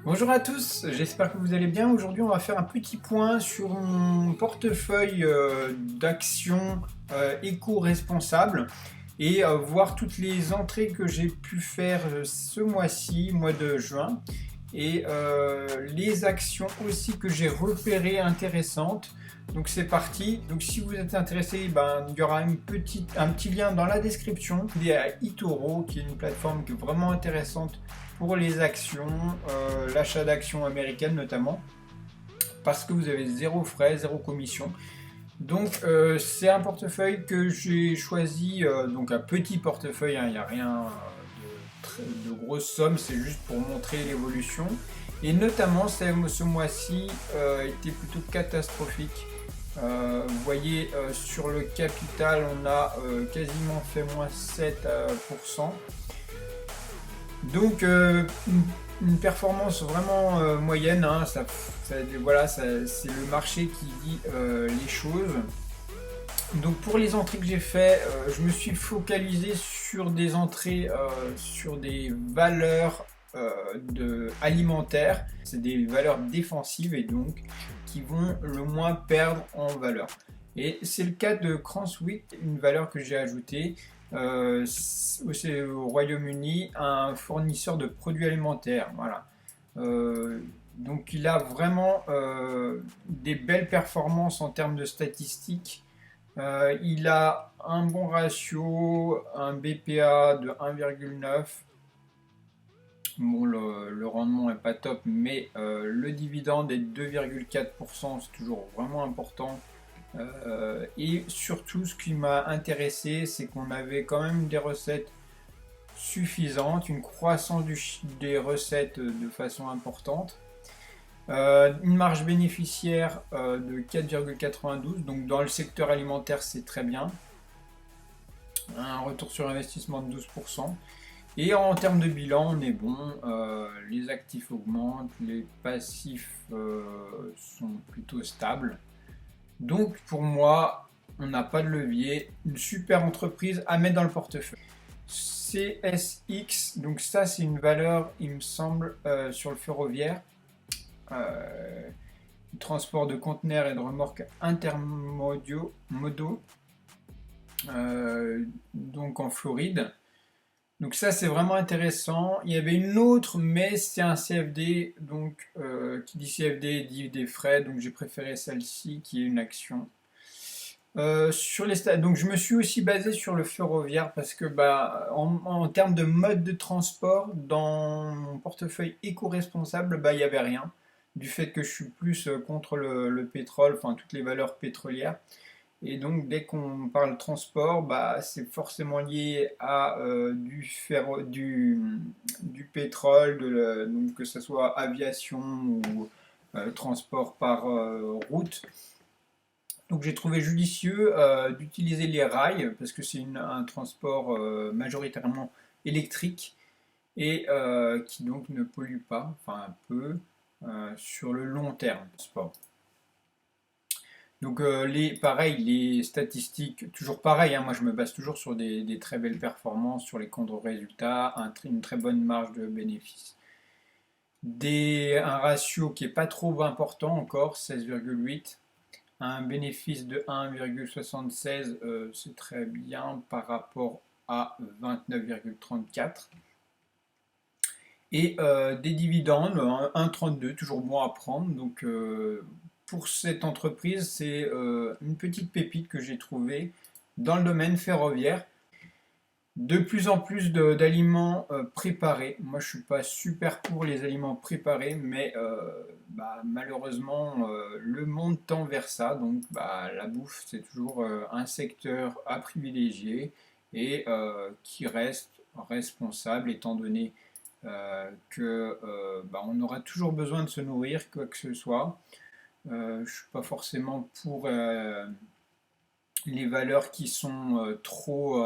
Bonjour à tous, j'espère que vous allez bien. Aujourd'hui, on va faire un petit point sur mon portefeuille d'actions éco-responsables et voir toutes les entrées que j'ai pu faire ce mois-ci, mois de juin, et les actions aussi que j'ai repérées intéressantes. Donc c'est parti. Donc si vous êtes intéressé, ben, il y aura un petit lien dans la description lié à eToro, qui est une plateforme qui est vraiment intéressante pour les actions, l'achat d'actions américaines notamment, parce que vous avez zéro frais, zéro commission. Donc c'est un portefeuille que j'ai choisi, donc un petit portefeuille, hein, il n'y a rien de grosses sommes, c'est juste pour montrer l'évolution. Et notamment ce mois-ci était plutôt catastrophique. Vous voyez sur le capital on a quasiment fait moins 7%. Donc une performance vraiment moyenne, hein, voilà, c'est le marché qui dit les choses. Donc pour les entrées que j'ai fait, je me suis focalisé sur des entrées sur des valeurs alimentaires. C'est des valeurs défensives et donc qui vont le moins perdre en valeur. Et c'est le cas de Cranswick, une valeur que j'ai ajoutée. C'est au Royaume-Uni, un fournisseur de produits alimentaires. Voilà. Donc il a vraiment des belles performances en termes de statistiques. Il a un bon ratio, un BPA de 1,9. Bon, le rendement n'est pas top, mais le dividende est de 2,4%, c'est toujours vraiment important. Et surtout, ce qui m'a intéressé, c'est qu'on avait quand même des recettes suffisantes, une croissance des recettes de façon importante. Une marge bénéficiaire de 4,92, donc dans le secteur alimentaire c'est très bien. Un retour sur investissement de 12%. Et en termes de bilan, on est bon. Les actifs augmentent, les passifs sont plutôt stables. Donc pour moi, on n'a pas de levier. Une super entreprise à mettre dans le portefeuille. CSX, donc ça c'est une valeur, il me semble, sur le ferroviaire. Euh, Transport de conteneurs et de remorques intermodaux, donc en Floride. Donc ça c'est vraiment intéressant. Il y avait une autre, mais c'est un CFD, donc qui dit CFD dit des frais, donc j'ai préféré celle-ci qui est une action. Donc je me suis aussi basé sur le ferroviaire parce que bah, en termes de mode de transport, dans mon portefeuille éco-responsable, bah, il n'y avait rien. Du fait que je suis plus contre le pétrole, enfin toutes les valeurs pétrolières. Et donc dès qu'on parle transport, bah, c'est forcément lié à du pétrole, donc que ce soit aviation ou transport par route. Donc j'ai trouvé judicieux d'utiliser les rails parce que c'est un transport majoritairement électrique et qui donc ne pollue pas, enfin un peu, sur le long terme. Donc pareil, les statistiques, toujours pareil, hein, moi je me base toujours sur des très belles performances, sur les contre-résultats, une très bonne marge de bénéfice. Un ratio qui est pas trop important encore, 16,8. Un bénéfice de 1,76, c'est très bien par rapport à 29,34. Et des dividendes, 1,32, toujours bon à prendre. Donc pour cette entreprise, c'est une petite pépite que j'ai trouvée dans le domaine ferroviaire. De plus en plus d'aliments préparés. Moi, je suis pas super pour les aliments préparés, mais bah, malheureusement, le monde tend vers ça. Donc, bah, la bouffe, c'est toujours un secteur à privilégier et qui reste responsable, étant donné que bah, on aura toujours besoin de se nourrir, quoi que ce soit. Je suis pas forcément pour les valeurs qui sont trop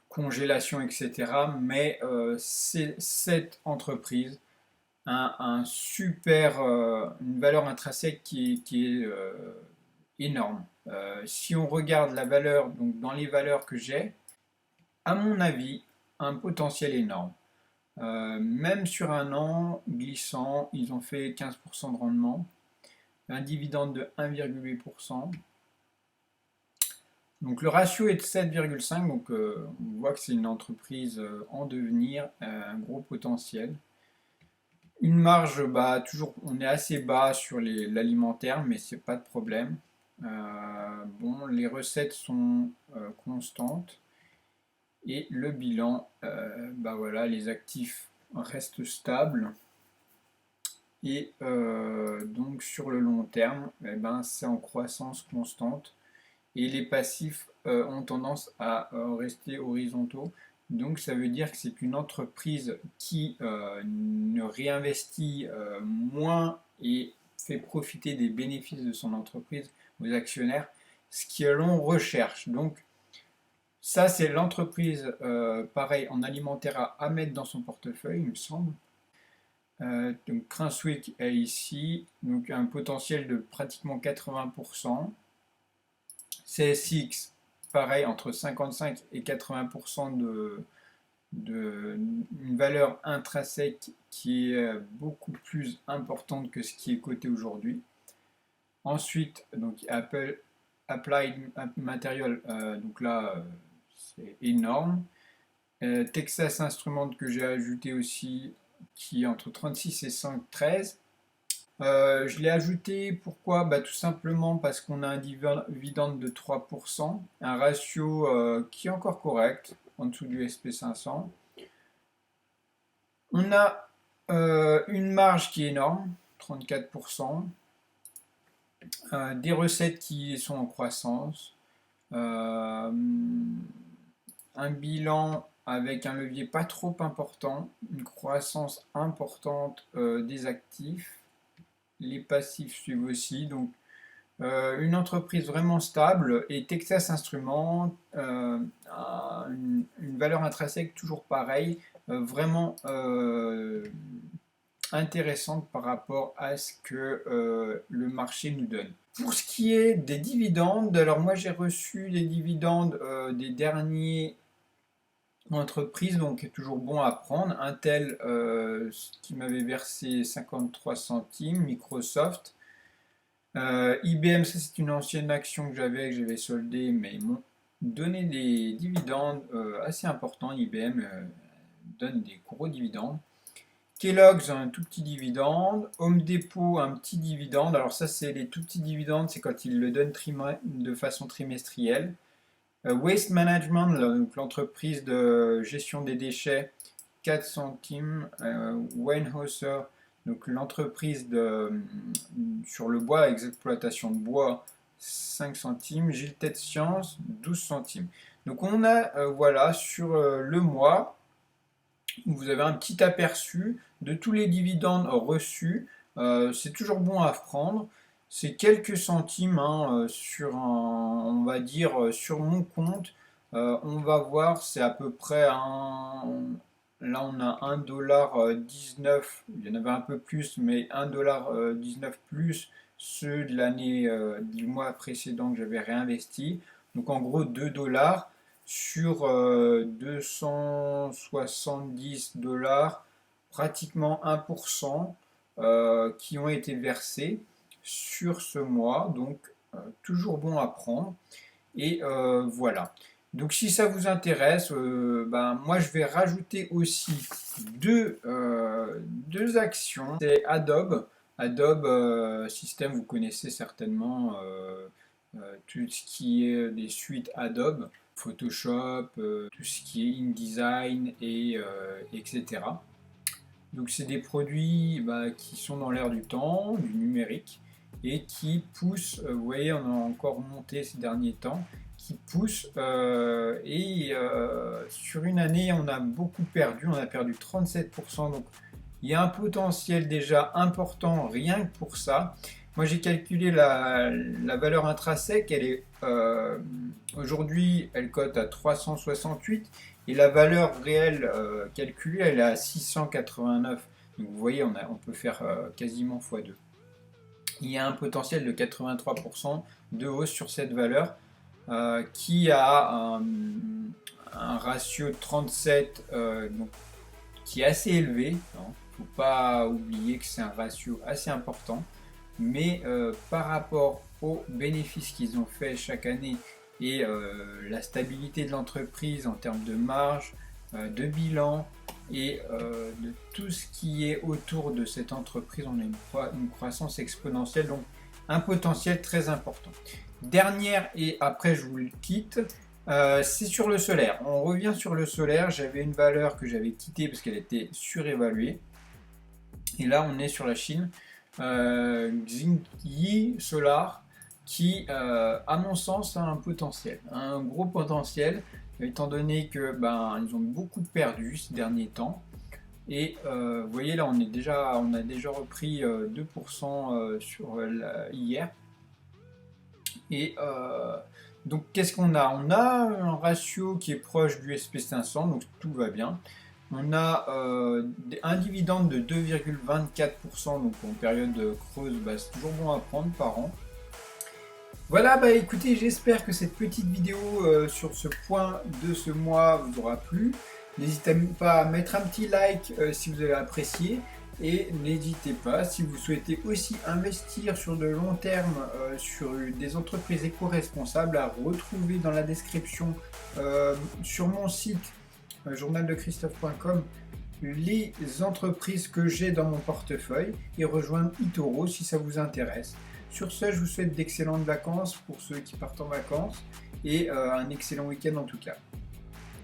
congélation, etc. Mais c'est cette entreprise un super, une valeur intrinsèque qui est énorme. Si on regarde la valeur, donc dans les valeurs que j'ai, à mon avis, un potentiel énorme. Même sur un an glissant, ils ont fait 15% de rendement, un dividende de 1,8%. Donc le ratio est de 7,5, donc on voit que c'est une entreprise en devenir, un gros potentiel. Une marge, bah, toujours, on est assez bas sur l'alimentaire, mais c'est pas de problème. Bon, les recettes sont constantes et le bilan, bah voilà, les actifs restent stables et donc sur le long terme, eh ben, c'est en croissance constante et les passifs ont tendance à rester horizontaux. Donc ça veut dire que c'est une entreprise qui ne réinvestit moins et fait profiter des bénéfices de son entreprise aux actionnaires, ce que l'on recherche. Donc ça c'est l'entreprise, pareil, en alimentaire à mettre dans son portefeuille, il me semble. Donc Cranswick est ici, donc un potentiel de pratiquement 80%. CSX, pareil, entre 55 et 80% une valeur intrinsèque qui est beaucoup plus importante que ce qui est coté aujourd'hui. Ensuite, donc Applied Material, donc là, c'est énorme. Texas Instruments que j'ai ajouté aussi, qui est entre 36 et 113. Je l'ai ajouté, pourquoi? Bah, tout simplement parce qu'on a un dividende de 3%, un ratio qui est encore correct, en dessous du SP500. On a une marge qui est énorme, 34%, des recettes qui sont en croissance, un bilan avec un levier pas trop important, une croissance importante des actifs. Les passifs suivent aussi, donc une entreprise vraiment stable et Texas Instruments a une valeur intrinsèque toujours pareille, vraiment intéressante par rapport à ce que le marché nous donne. Pour ce qui est des dividendes, alors moi j'ai reçu des dividendes des derniers entreprises, donc est toujours bon à prendre. Intel qui m'avait versé 53 centimes, Microsoft. IBM, ça c'est une ancienne action que j'avais soldée, mais ils m'ont donné des dividendes assez importants. IBM donne des gros dividendes. Kellogg's un tout petit dividende. Home Depot un petit dividende. Alors ça c'est les tout petits dividendes, c'est quand ils le donnent de façon trimestrielle. Waste Management, l'entreprise de gestion des déchets, 4 centimes. Weyerhaeuser, donc l'entreprise sur le bois, exploitation de bois, 5 centimes. Giltet Science, 12 centimes. Donc on a, voilà, sur le mois, vous avez un petit aperçu de tous les dividendes reçus. C'est toujours bon à prendre. C'est quelques centimes hein, sur on va dire sur mon compte. On va voir, c'est à peu près là on a 1,19$, il y en avait un peu plus, mais 1,19$ plus ceux de l'année du mois précédent que j'avais réinvesti. Donc en gros 2$ sur 270$, pratiquement 1% qui ont été versés sur ce mois, donc toujours bon à prendre. Et voilà. Donc si ça vous intéresse, ben, moi je vais rajouter aussi deux actions. C'est Adobe. Adobe System, vous connaissez certainement tout ce qui est des suites Adobe. Photoshop, tout ce qui est InDesign etc. Donc c'est des produits bah, qui sont dans l'air du temps, du numérique, et qui poussent, vous voyez on a encore monté ces derniers temps, qui poussent sur une année on a beaucoup perdu, on a perdu 37%, donc il y a un potentiel déjà important rien que pour ça. Moi j'ai calculé la valeur intrinsèque, elle est aujourd'hui elle cote à 368 et la valeur réelle calculée elle est à 689. Donc vous voyez on peut faire quasiment x2. Il y a un potentiel de 83% de hausse sur cette valeur qui a un ratio de 37, donc qui est assez élevé. Il ne faut pas oublier que c'est un ratio assez important. Mais par rapport aux bénéfices qu'ils ont fait chaque année et la stabilité de l'entreprise en termes de marge, de bilan et de tout ce qui est autour de cette entreprise, on a une croissance exponentielle, donc un potentiel très important. Dernière, et après je vous le quitte, c'est sur le solaire. On revient sur le solaire. J'avais une valeur que j'avais quittée parce qu'elle était surévaluée. Et là, on est sur la Chine. Xingyi Solar qui, à mon sens, a un potentiel, un gros potentiel, étant donné que ils ont beaucoup perdu ces derniers temps. Et vous voyez là, on a déjà repris 2% hier. Et donc qu'est-ce qu'on a? On a un ratio qui est proche du SP500, donc tout va bien. On a un dividende de 2,24%, donc en période creuse, c'est toujours bon à prendre par an. Voilà, écoutez, j'espère que cette petite vidéo sur ce point de ce mois vous aura plu. N'hésitez pas à mettre un petit like si vous avez apprécié. Et n'hésitez pas, si vous souhaitez aussi investir sur de long terme sur des entreprises éco-responsables, à retrouver dans la description sur mon site journaldechristophe.com les entreprises que j'ai dans mon portefeuille et rejoindre eToro si ça vous intéresse. Sur ce, je vous souhaite d'excellentes vacances pour ceux qui partent en vacances et un excellent week-end en tout cas.